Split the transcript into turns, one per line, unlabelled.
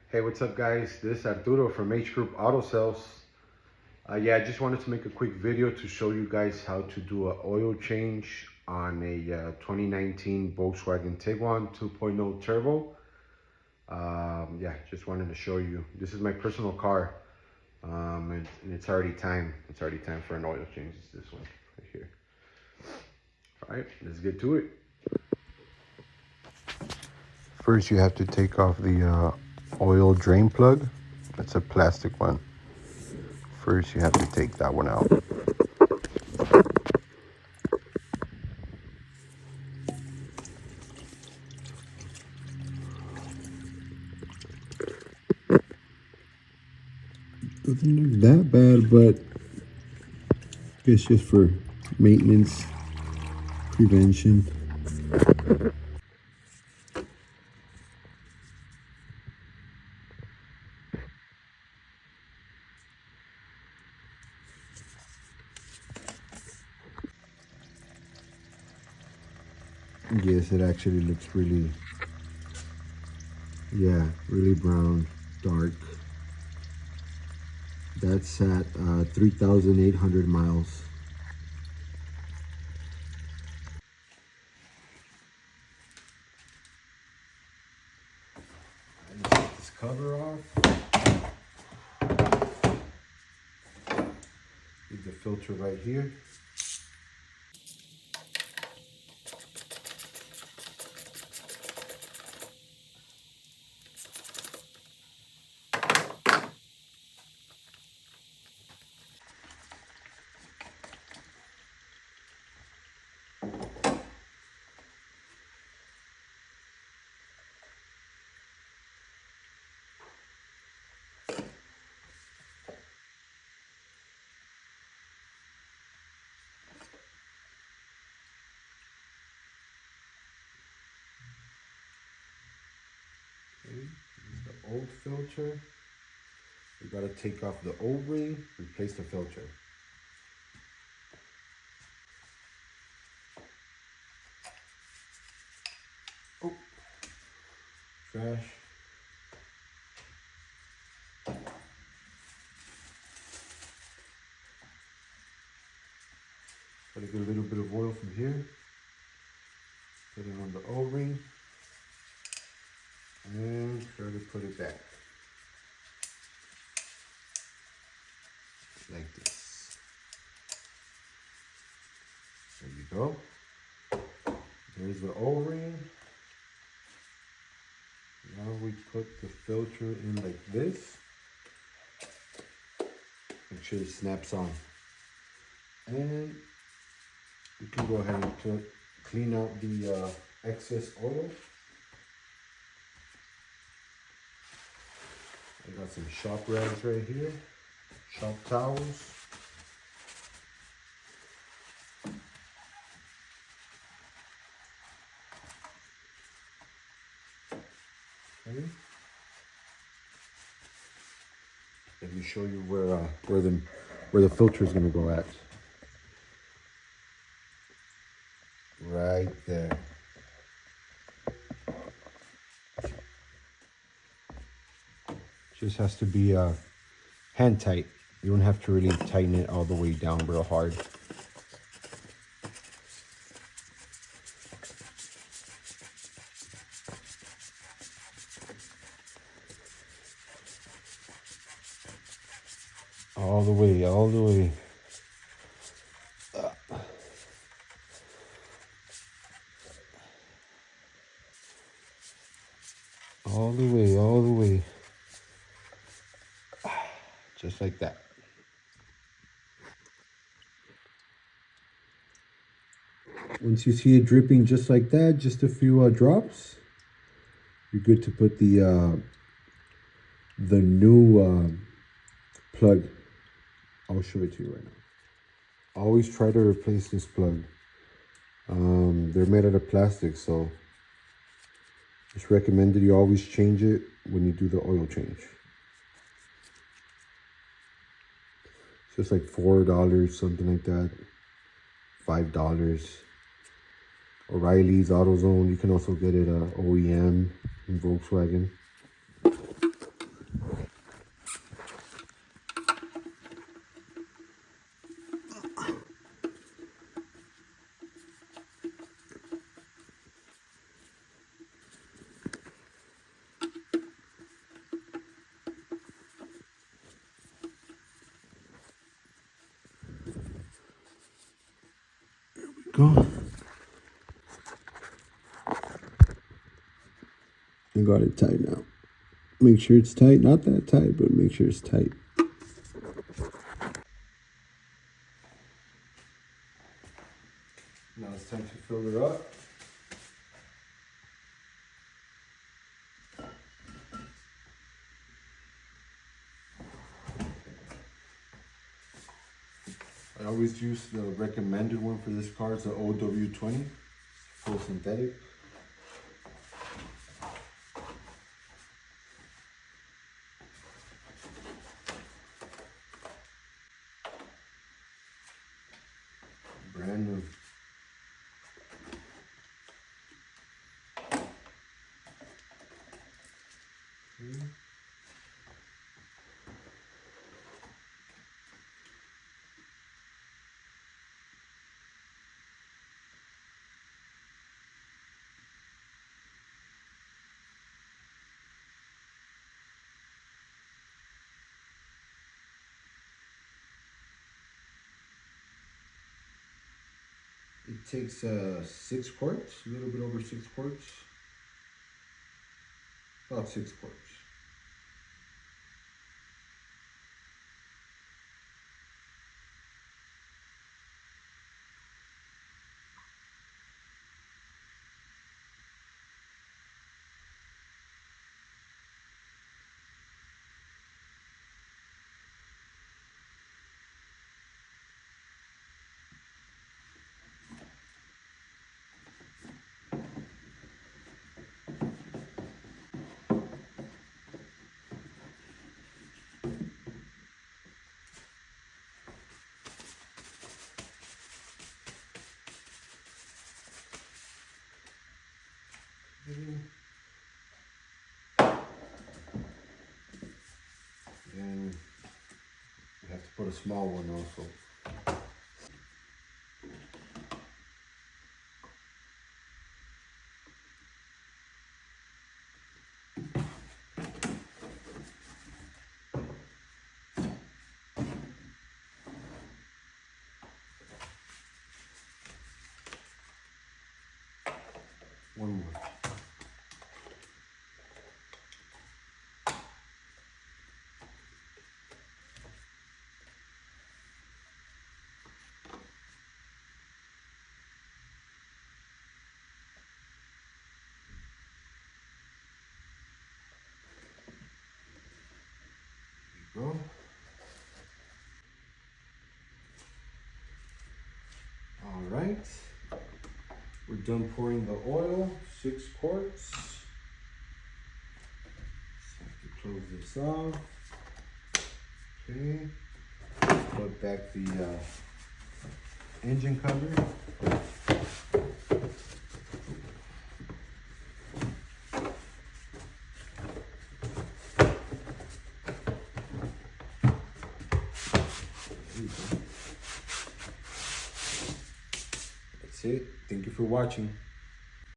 Hey, what's up guys? This is Arturo from H Group Auto Sales. I just wanted to make a quick video to show you guys how to do an oil change on a 2019 Volkswagen Tiguan 2.0 Turbo. Just wanted to show you. This is my personal car, and it's already time. It's already time for an oil change. It's this one right here. All right, let's get to it. First, you have to take off the oil drain plug. It's a plastic one. First, you have to take that one out. Doesn't look that bad, but it's just for maintenance, prevention. Yes, it actually looks really, really brown, dark. That's at 3,800 miles. I just take this cover off. Leave the filter right here. This is the old filter. We gotta take off the O-ring, replace the filter. Oh, trash. Gotta get a little bit of oil from here. Put it on the O-ring. And try to put it back. Like this. There you go. There's the O-ring. Now we put the filter in like this. Make sure it snaps on. And you can go ahead and clean out the excess oil. I got some shop rags right here, shop towels. Okay. Let me show you where the filter is going to go at. Right there. Just has to be hand tight. You don't have to really tighten it all the way down real hard. All the way, all the way. All the way, all the way. Just like that. Once you see it dripping just like that, just a few drops, you're good to put the new plug. I'll show it to you right now. Always try to replace this plug. They're made out of plastic, so it's recommended you always change it when you do the oil change. It's just like $4, something like that. $5. O'Reilly's, AutoZone. You can also get it OEM in Volkswagen. go. I got it tight now. Make sure it's tight. Not that tight, but make sure it's tight. Now it's time to fill her up. I always use the recommended one for this car. It's the OW20, full synthetic. Brand new. It takes 6 quarts, a little bit over 6 quarts. About 6 quarts. And we have to put a small one also. One more. There you go. All right. We're done pouring the oil, 6 quarts. Just have to close this off. Okay. Put back the engine cover. That's it. Thank you for watching.